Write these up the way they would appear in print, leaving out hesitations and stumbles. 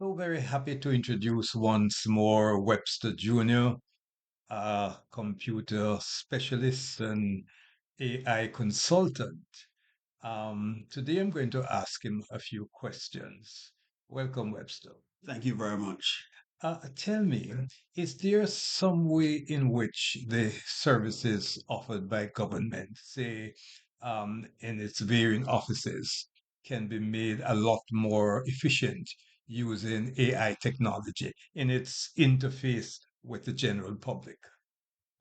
So very happy to introduce once more Webster Jr., a computer specialist and AI consultant. Today I'm going to ask him a few questions. Welcome, Webster. Thank you very much. Tell me, is there some way in which the services offered by government, say, in its varying offices, can be made a lot more efficient using AI technology in its interface with the general public?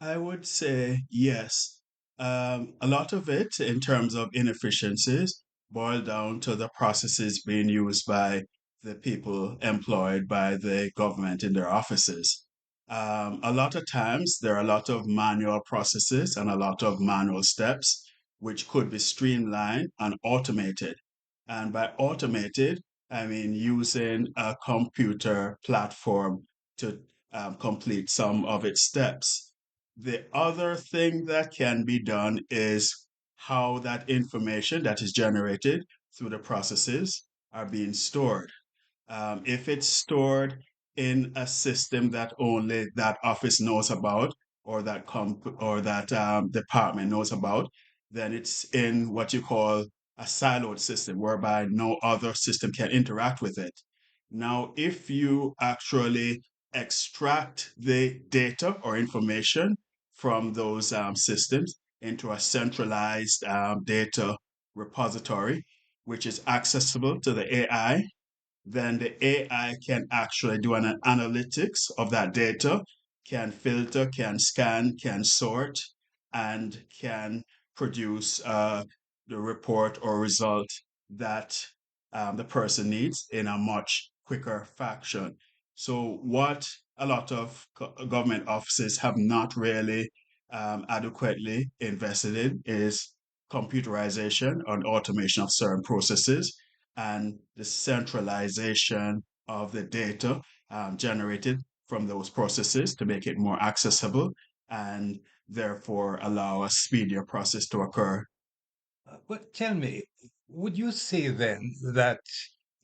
I would say yes. A lot of it, in terms of inefficiencies, boil down to the processes being used by the people employed by the government in their offices. A lot of times, there are a lot of manual processes and a lot of manual steps, which could be streamlined and automated. And by automated, I mean using a computer platform to complete some of its steps. The other thing that can be done is how that information that is generated through the processes are being stored. If it's stored in a system that only that office knows about or that department knows about, then it's in what you call a siloed system whereby no other system can interact with it. Now, if you actually extract the data or information from those systems into a centralized data repository, which is accessible to the AI, then the AI can actually do an analytics of that data, can filter, can scan, can sort, and can produce the report or result that the person needs in a much quicker fashion. So, what a lot of government offices have not really adequately invested in is computerization and automation of certain processes and the centralization of the data generated from those processes to make it more accessible and therefore allow a speedier process to occur. But tell me, would you say then that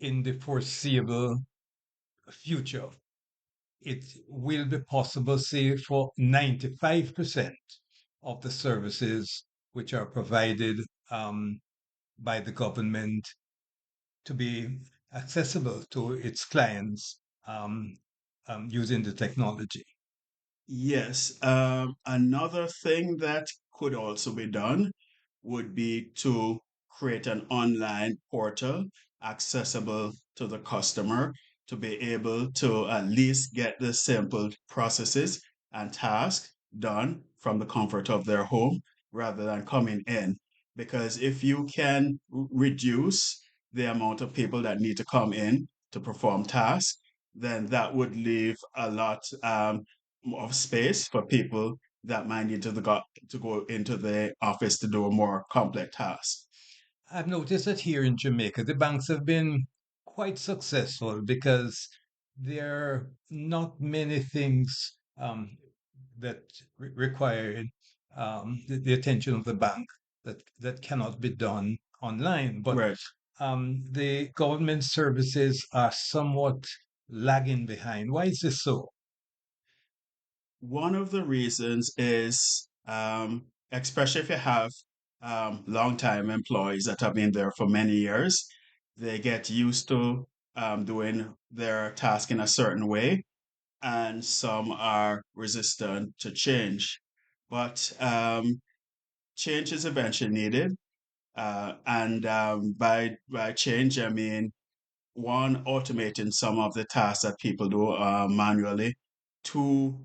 in the foreseeable future, it will be possible, say, for 95% of the services which are provided by the government to be accessible to its clients using the technology. Yes, another thing that could also be done would be to create an online portal accessible to the customer to be able to at least get the simple processes and tasks done from the comfort of their home rather than coming in. Because if you can reduce the amount of people that need to come in to perform tasks, then that would leave a lot of space for people that might need to go into the office to do a more complex task. I've noticed that here in Jamaica, the banks have been quite successful because there are not many things that require the attention of the bank that cannot be done online. But Right. the government services are somewhat lagging behind. Why is this so? One of the reasons is, especially if you have long-time employees that have been there for many years, they get used to doing their task in a certain way, and some are resistant to change. But change is eventually needed. And by change, I mean one, automating some of the tasks that people do manually, two,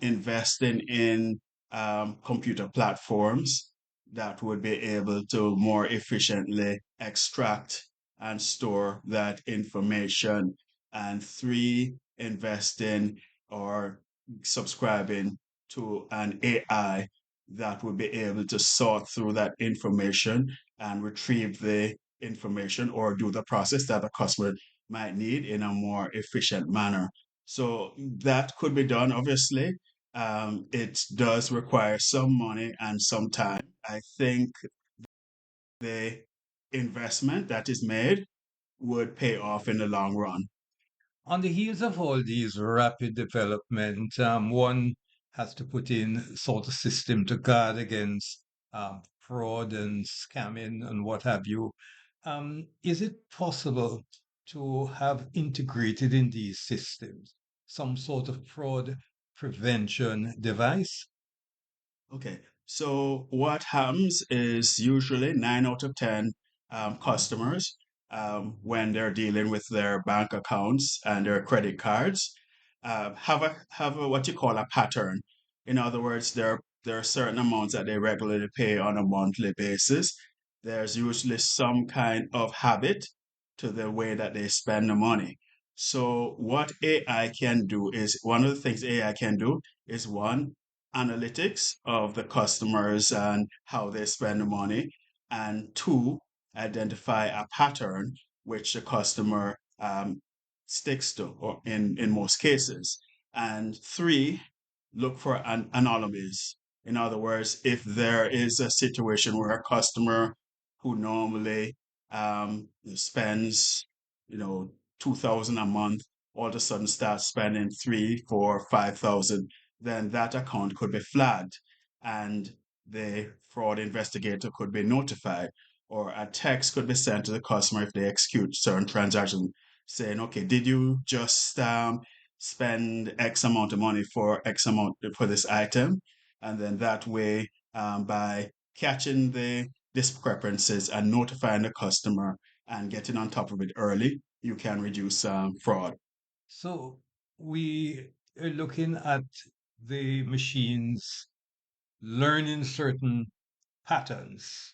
investing in computer platforms that would be able to more efficiently extract and store that information, and three, investing or subscribing to an AI that would be able to sort through that information and retrieve the information or do the process that the customer might need in a more efficient manner. So that could be done, obviously. It does require some money and some time. I think the investment that is made would pay off in the long run. On the heels of all these rapid development, one has to put in sort of system to guard against fraud and scamming and what have you. Is it possible to have integrated in these systems some sort of fraud prevention device? Okay, so what happens is usually 9 out of 10 customers, when they're dealing with their bank accounts and their credit cards, have a what you call a pattern. In other words, there are certain amounts that they regularly pay on a monthly basis. There's usually some kind of habit to the way that they spend the money. So what AI can do is one of the things AI can do is one, analytics of the customers and how they spend the money, and two, identify a pattern which the customer sticks to, or in most cases, and three, look for anomalies. In other words, if there is a situation where a customer who normally spends, 2,000 a month, all of a sudden starts spending 3, 4, 5,000, then that account could be flagged and the fraud investigator could be notified, or a text could be sent to the customer if they execute certain transactions saying, okay, did you just spend X amount of money for X amount for this item? And then that way, by catching the discrepancies and notifying the customer and getting on top of it early, you can reduce fraud. So we are looking at the machines learning certain patterns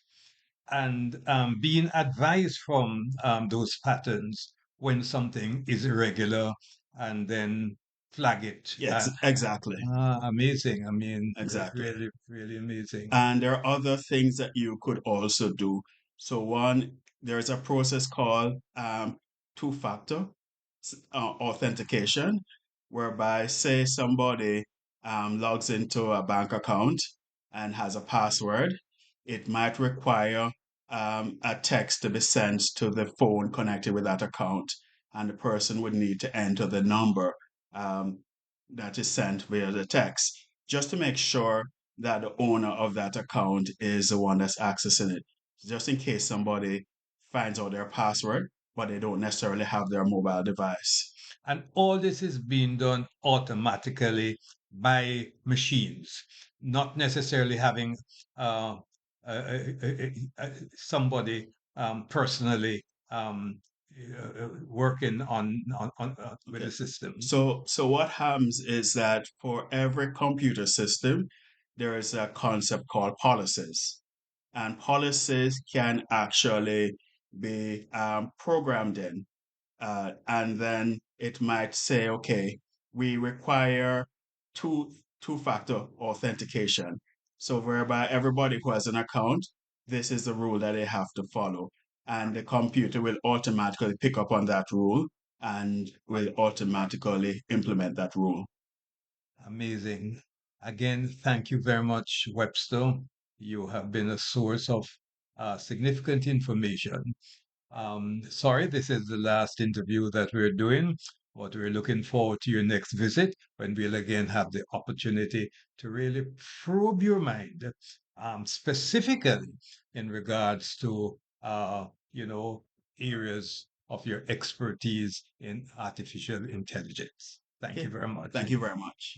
and being advised from those patterns when something is irregular and then flag it. Yes, exactly. Amazing. I mean, Exactly. really, really amazing. And there are other things that you could also do. So one, there's a process called two-factor authentication, whereby say somebody logs into a bank account and has a password, it might require a text to be sent to the phone connected with that account, and the person would need to enter the number um, that is sent via the text, just to make sure that the owner of that account is the one that's accessing it. Just in case somebody finds out their password, but they don't necessarily have their mobile device. And all this is being done automatically by machines, not necessarily having uh, somebody personally working with Okay. the system. So what happens is that for every computer system, there is a concept called policies. And policies can actually be programmed in. And then it might say, okay, we require two two-factor authentication. So whereby everybody who has an account, this is the rule that they have to follow. And the computer will automatically pick up on that rule and will automatically implement that rule. Amazing. Again, thank you very much, Webster. You have been a source of significant information. Sorry, this is the last interview that we're doing, but we're looking forward to your next visit when we'll again have the opportunity to really probe your mind, specifically in regards to, areas of your expertise in artificial intelligence. Thank you Okay. very much. Thank you very much.